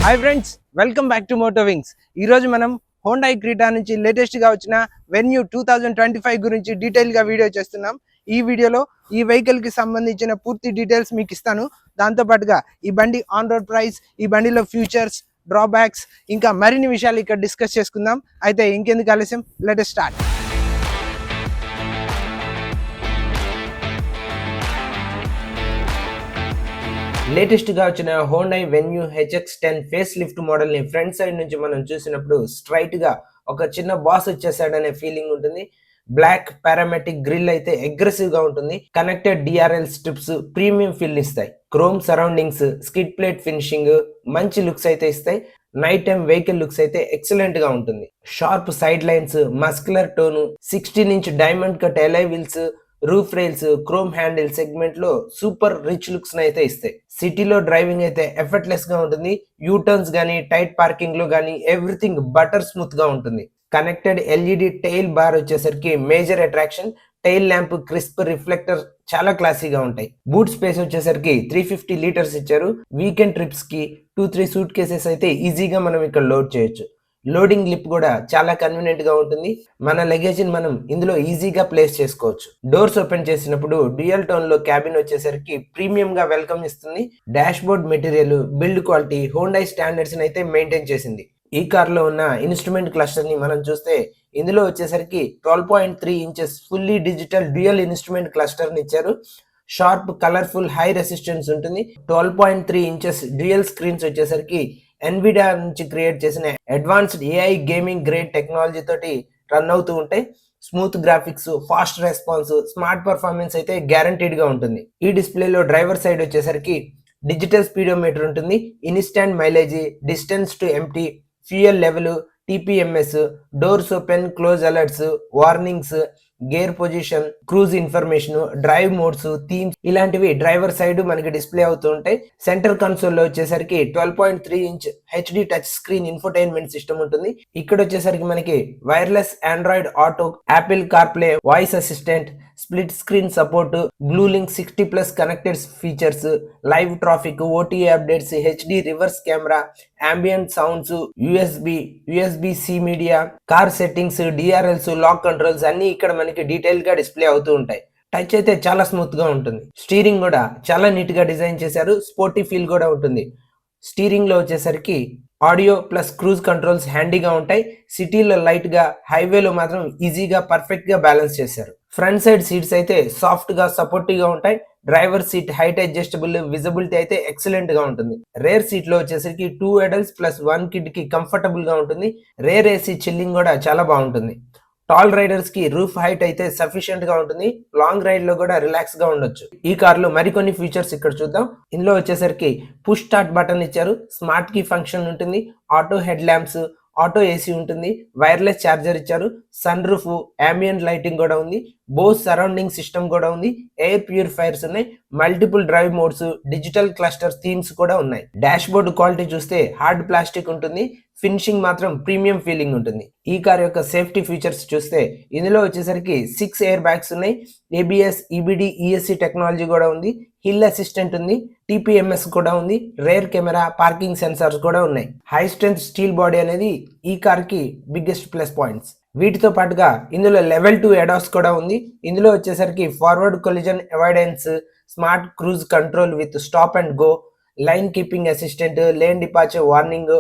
Hi friends, welcome back to Moto Wings. ఈరోజు మనం Hyundai Creta నుంచి లేటెస్ట్గా వచ్చిన వెన్యూ 2025 గురించి డీటెయిల్గా వీడియో చేస్తున్నాం. ఈ వీడియోలో ఈ వెహికల్కి సంబంధించిన పూర్తి డీటెయిల్స్ మీకు ఇస్తాను. దాంతోపాటుగా ఈ బండి ఆన్ రోడ్ ప్రైస్, ఈ బండిలో ఫ్యూచర్స్, డ్రాబ్యాక్స్, ఇంకా మరిన్ని విషయాలు ఇక్కడ డిస్కస్ చేసుకుందాం. అయితే ఇంకెందుకు ఆలస్యం, లెట్ us స్టార్ట్. లేటెస్ట్గా వచ్చిన Hyundai Venue HX10 face lift మోడల్ని ఫ్రంట్ సైడ్ నుంచి మనం చూసినప్పుడు స్ట్రైట్గా ఒక చిన్న బాస్ వచ్చేసాడనే ఫీలింగ్ ఉంటుంది. బ్లాక్ పారామెటిక్ గ్రిల్ అయితే అగ్రెసివ్గా ఉంటుంది. Connected DRL strips premium feel ఇస్తాయి. Chrome surroundings, skid plate finishing మంచి లుక్స్ అయితే ఇస్తాయి. నైట్ టైం వెహికల్ లుక్స్ అయితే ఎక్సలెంట్ గా ఉంటుంది. Sharp side lines, muscular tone, 16-inch diamond cut alloy wheels, roof rails, chrome handle segment లో super rich looks అయితే ఇస్తాయి. సిటీలో డ్రైవింగ్ అయితే ఎఫర్ట్లెస్ గా ఉంటుంది. యూటర్న్స్ గానీ, టైట్ పార్కింగ్ లో గానీ ఎవ్రీథింగ్ బటర్ స్మూత్ గా ఉంటుంది. కనెక్టెడ్ LED టైల్ బార్ వచ్చేసరికి major attraction. Tail lamp, crisp reflector చాలా క్లాసీగా ఉంటాయి. బూట్ స్పేస్ వచ్చేసరికి 350 లీటర్స్ ఇచ్చారు. వీకెండ్ ట్రిప్స్ కి 2-3 సూట్ కేసెస్ అయితే ఈజీగా మనం ఇక్కడ లోడ్ చేయొచ్చు. లోడింగ్ లిప్ కూడా చాలా కన్వీనియంట్ గా ఉంటుంది. మన లగేజ్ ని మనం ఇందులో ఈజీగా ప్లేస్ చేసుకోవచ్చు. డోర్స్ ఓపెన్ చేసినప్పుడు డ్యూయల్ టోన్ లో క్యాబిన్ వచ్చేసరికి ప్రీమియం గా వెల్కమ్ ఇస్తుంది. Dash board material, build quality Hyundai standards అయితే మెయింటైన్ చేసింది. ఈ కార్ లో ఉన్న ఇన్స్ట్రుమెంట్ క్లస్టర్ ని మనం చూస్తే ఇందులో వచ్చేసరికి 12.3 inches fully digital dual instrument cluster ని ఇచ్చారు. షార్ప్, కలర్ఫుల్, హై రెసిస్టెన్స్ ఉంటుంది. 12.3 ఇంచెస్ డ్యూయల్ స్క్రీన్స్ వచ్చేసరికి ఎన్విడియా నుంచి క్రియేట్ చేసిన advanced AI gaming grade technology తోటి రన్ అవుతూ ఉంటాయి. Smooth graphics, fast response, smart performance అయితే గ్యారంటీడ్ గా ఉంటుంది. ఈ డిస్ప్లేలో డ్రైవర్ సైడ్ వచ్చేసరికి డిజిటల్ స్పీడోమీటర్ ఉంటుంది. Instant mileage, distance to empty, fuel level, TPMS, doors open close alerts, warnings, gear position, cruise information, drive modes, themes ఇలాంటివి driver side మనకి display అవుతూ ఉంటాయి. సెంటర్ కన్సోల్ లో వచ్చేసరికి 12.3 inch HD touch screen infotainment system ఉంటుంది. ఇక్కడ వచ్చేసరికి మనకి wireless Android auto, Apple CarPlay, voice assistant, split screen support, Blue Link 60+ connected features, live traffic, OTA updates, HD reverse camera, ambient sounds, USB-C media, car settings, DRLs, lock controls అన్ని ఇక్కడ మనకి detail గా display అవుతూ ఉంటాయి. Touch అయితే చాలా smooth గా ఉంటుంది. స్టీరింగ్ కూడా చాలా నీట్ గా డిజైన్ చేశారు. స్పోర్టీ ఫీల్ కూడా ఉంటుంది. స్టీరింగ్ లో వచ్చేసరికి ఆడియో ప్లస్ క్రూజ్ కంట్రోల్స్ హ్యాండీగా ఉంటాయి. సిటీలో లైట్ గా, హైవేలో మాత్రం ఈజీగా పర్ఫెక్ట్ గా బ్యాలెన్స్ చేశారు. ఫ్రంట్ సైడ్ సీట్స్ అయితే సాఫ్ట్ గా, సపోర్టివ్ గా ఉంటాయి. Driver seat height adjustable, visibility అయితే ఎక్సలెంట్ గా ఉంటుంది. రేర్ సీట్ లో వచ్చేసరికి 2 అడల్ట్స్ ప్లస్ 1 కిడ్ కి కంఫర్టబుల్ గా ఉంటుంది. రేర్ AC చిల్లింగ్ కూడా చాలా బాగుంటుంది. టాల్ రైడర్స్ కి రూఫ్ హైట్ అయితే సఫిషియెంట్ గా ఉంటుంది. లాంగ్ రైడ్ లో కూడా రిలాక్స్ గా ఉండొచ్చు. ఈ కార్ లో మరికొన్ని ఫీచర్స్ ఇక్కడ చూద్దాం. ఇందులో వచ్చేసరికి పుష్ స్టార్ట్ బటన్ ఇచ్చారు. స్మార్ట్ కీ ఫంక్షన్ ఉంటుంది. Auto head lamps, auto AC ఉంటుంది. వైర్లెస్ ఛార్జర్ ఇచ్చారు. సన్ రూఫ్, ambient లైటింగ్ కూడా ఉంది. బోస్ సరౌండింగ్ సిస్టమ్ కూడా ఉంది. ఎయిర్ ప్యూరిఫైర్స్ ఉన్నాయి. Multiple drive modes, digital cluster themes కూడా ఉన్నాయి. డాష్ బోర్డ్ క్వాలిటీ చూస్తే హార్డ్ ప్లాస్టిక్ ఉంటుంది. ఫినిషింగ్ మాత్రం ప్రీమియం ఫీలింగ్ ఉంటుంది. ఈ కార్ యొక్క సేఫ్టీ ఫీచర్స్ చూస్తే ఇందులో వచ్చేసరికి 6 ఎయిర్ బ్యాగ్స్ ఉన్నాయి. ABS, EBD, ESC టెక్నాలజీ కూడా ఉంది. హిల్ అసిస్టెంట్ ఉంది. TPMS కూడా ఉంది. రేర్ కెమెరా, పార్కింగ్ సెన్సార్స్ కూడా ఉన్నాయి. హై స్ట్రెంత్ స్టీల్ బాడీ అనేది ఈ కార్ కి బిగ్గెస్ట్ ప్లస్ పాయింట్స్. వీటితో పాటుగా ఇందులో లెవెల్ 2 ADAS కూడా ఉంది. ఇందులో వచ్చేసరికి forward collision avoidance, smart cruise control with stop and go, line keeping assistant, lane departure warning,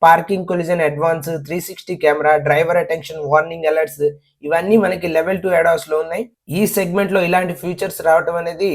parking collision advance, 360 camera, driver attention warning alerts ఇవన్నీ మనకి లెవెల్ 2 ADAS లో ఉన్నాయి. ఈ సెగ్మెంట్ లో ఇలాంటి ఫీచర్స్ రావడం అనేది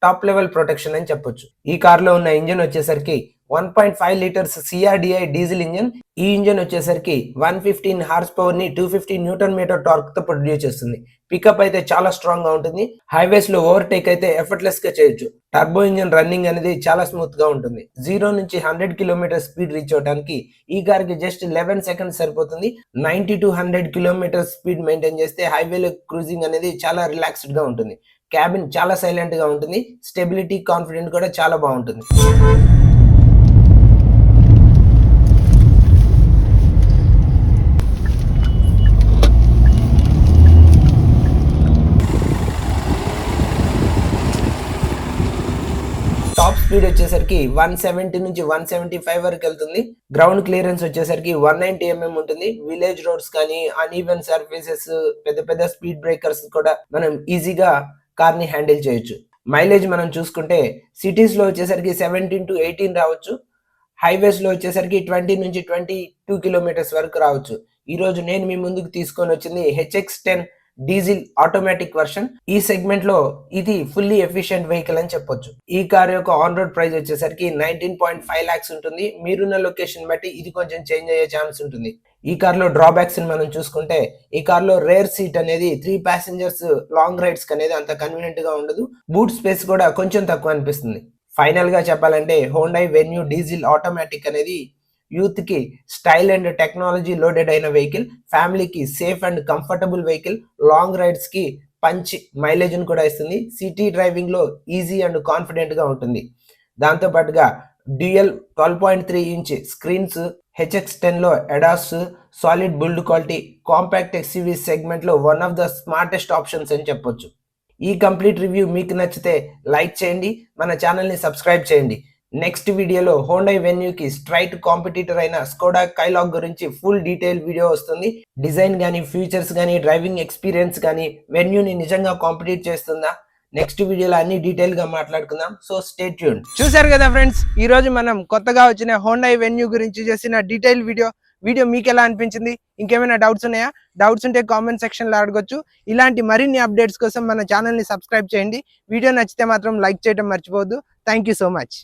టాప్ లెవెల్ ప్రొటెక్షన్ అని చెప్పొచ్చు. ఈ కార్ లో ఉన్న ఇంజన్ వచ్చేసరికి 1.5 లీటర్స్ CRDI డీజిల్ ఇంజన్. ఈ ఇంజన్ వచ్చేసరికి 115 హార్స్ పవర్ ని 250 న్యూటన్ మీటర్ టార్క్ తో ప్రొడ్యూస్ చేస్తుంది. పికప్ అయితే చాలా స్ట్రాంగ్ గా ఉంటుంది. హైవేస్ లో ఓవర్టేక్ అయితే ఎఫర్ట్లెస్ గా చేయొచ్చు. టర్బో ఇంజన్ రన్నింగ్ అనేది చాలా స్మూత్ గా ఉంటుంది. 0 నుంచి 100 కిలోమీటర్ స్పీడ్ రీచ్ అవడానికి ఈ కార్ కి జస్ట్ 11 సెకండ్స్ సరిపోతుంది. 90 to 100 కిలోమీటర్ స్పీడ్ మెయింటైన్ చేస్తే హైవేలో క్రూజింగ్ అనేది చాలా రిలాక్స్డ్ గా ఉంటుంది. క్యాబిన్ చాలా సైలెంట్ గా ఉంటుంది. స్టెబిలిటీ, కాన్ఫిడెంట్ కూడా చాలా బాగుంటుంది. టాప్ స్పీడ్ వచ్చేసరికి 170 నుంచి 175 వరకు వెళ్తుంది. గ్రౌండ్ క్లియరెన్స్ వచ్చేసరికి 190 mm ఉంటుంది. విలేజ్ రోడ్స్ కానీ అన్ఈవెన్ సర్ఫేసెస్, పెద్ద పెద్ద స్పీడ్ బ్రేకర్స్ కూడా మనం ఈజీగా కార్ ని హ్యాండిల్ చేయొచ్చు. మైలేజ్ మనం చూసుకుంటే సిటీస్ లో వచ్చేసరికి 17 to 18 రావచ్చు. హైవేస్ లో వచ్చేసరికి 20 నుంచి 22 కిలోమీటర్స్ వరకు రావచ్చు. ఈ రోజు నేను మీ ముందుకు తీసుకొని వచ్చింది HX10 డీజిల్ ఆటోమేటిక్ వర్షన్. ఈ సెగ్మెంట్ లో ఇది ఫుల్లీ ఎఫిషియెంట్ వెహికల్ అని చెప్పొచ్చు. ఈ కార్ యొక్క ఆన్ రోడ్ ప్రైస్ వచ్చేసరికి 19.5 lakhs ఉంటుంది. మీరున్న లొకేషన్ బట్టి ఇది కొంచెం చేంజ్ అయ్యే ఛాన్స్ ఉంటుంది. ఈ కార్ లో డ్రాబ్యాక్స్ మనం చూసుకుంటే ఈ కార్ లో రేర్ సీట్ అనేది 3 passengers లాంగ్ రైడ్స్ అనేది అంత కన్వీనియంట్ గా ఉండదు. బూట్ స్పేస్ కూడా కొంచెం తక్కువ అనిపిస్తుంది. ఫైనల్ గా చెప్పాలంటే హోండా వెన్యూ డీజిల్ ఆటోమేటిక్ అనేది యూత్ కి స్టైల్ అండ్ టెక్నాలజీ లోడెడ్ అయిన వెహికల్, ఫ్యామిలీకి safe and comfortable vehicle, long rides కి పంచ్ మైలేజ్ కూడా ఇస్తుంది. సిటీ డ్రైవింగ్ లో ఈజీ అండ్ కాన్ఫిడెంట్ గా ఉంటుంది. దాంతో పాటుగా డ్యూయల్ 12.3 inch స్క్రీన్స్, HX10 లో ADAS, solid build quality, compact XUV segment లో one of the smartest options అని చెప్పొచ్చు. ఈ కంప్లీట్ రివ్యూ మీకు నచ్చితే లైక్ చేయండి, మన ఛానల్ని సబ్స్క్రైబ్ చేయండి. నెక్స్ట్ వీడియోలో హోండా వెన్యూకి స్ట్రైట్ కాంపిటీటర్ అయిన స్కోడా కైలాగ్ గురించి ఫుల్ డీటెయిల్ వీడియో వస్తుంది. డిజైన్ కానీ, ఫీచర్స్ కానీ, డ్రైవింగ్ ఎక్స్పీరియన్స్ కానీ వెన్యూని నిజంగా కాంపిటీట్ చేస్తుందా? నెక్స్ట్ వీడియోలో అన్ని డీటెయిల్ గా మాట్లాడుకుందాం. So stay tuned. చూసారు కదా ఫ్రెండ్స్, ఈ రోజు మనం కొత్తగా వచ్చిన హోండా వెన్యూ గురించి చేసిన డీటెయిల్ వీడియో మీకు ఎలా అనిపించింది? ఇంకేమైనా డౌట్స్ ఉన్నాయా? డౌట్స్ ఉంటే కామెంట్ సెక్షన్ లో అడగొచ్చు. ఇలాంటి మరిన్ని అప్డేట్స్ కోసం మన ఛానల్ ని సబ్స్క్రైబ్ చేయండి. వీడియో నచ్చితే మాత్రం లైక్ చేయడం మర్చిపోవద్దు. Thank you so much.